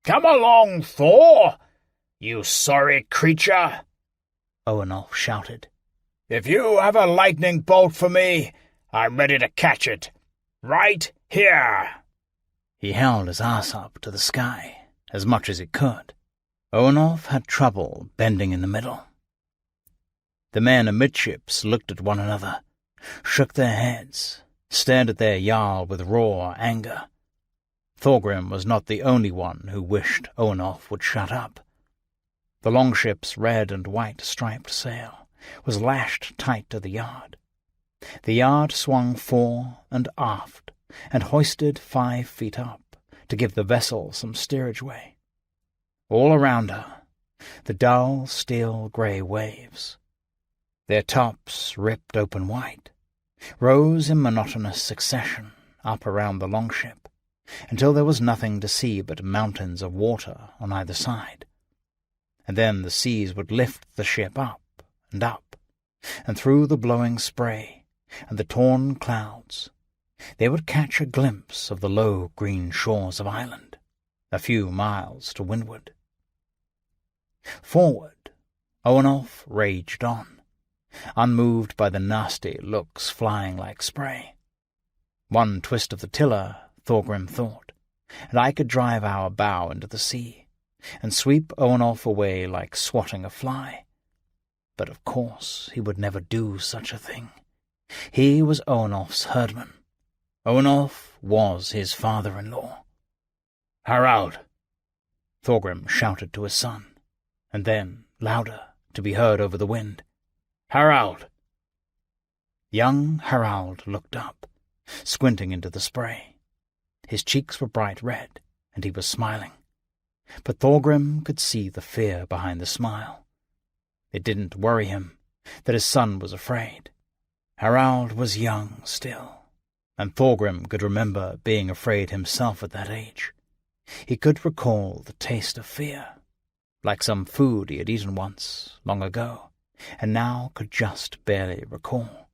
"Come along, Thor, you sorry creature," Ornolf shouted. "If you have a lightning bolt for me, I'm ready to catch it. Right here." He held his ass up to the sky as much as he could. Ornolf had trouble bending in the middle. The men amidships looked at one another, shook their heads, stared at their jarl with raw anger. Thorgrim was not the only one who wished Ornolf would shut up. The longship's red and white striped sail was lashed tight to the yard. The yard swung fore and aft and hoisted 5 feet up to give the vessel some steerage way. All around her, the dull steel-grey waves, their tops ripped open wide, rose in monotonous succession up around the longship, until there was nothing to see but mountains of water on either side. And then the seas would lift the ship up, and through the blowing spray and the torn clouds, they would catch a glimpse of the low green shores of Ireland, a few miles to windward. Forward, Ornolf raged on, unmoved by the nasty looks flying like spray. One twist of the tiller, Thorgrim thought, and I could drive our bow into the sea, and sweep Ornolf away like swatting a fly. But of course he would never do such a thing. He was Ornolf's herdman. Ornolf was his father-in-law. "Harald!" Thorgrim shouted to his son, and then, louder, to be heard over the wind, "Harald!" Young Harald looked up, squinting into the spray. His cheeks were bright red, and he was smiling. But Thorgrim could see the fear behind the smile. It didn't worry him that his son was afraid. Harald was young still, and Thorgrim could remember being afraid himself at that age. He could recall the taste of fear, like some food he had eaten once, long ago, and now could just barely recall.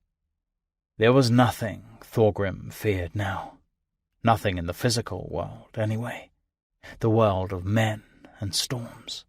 There was nothing Thorgrim feared now. Nothing in the physical world, anyway. The world of men and storms.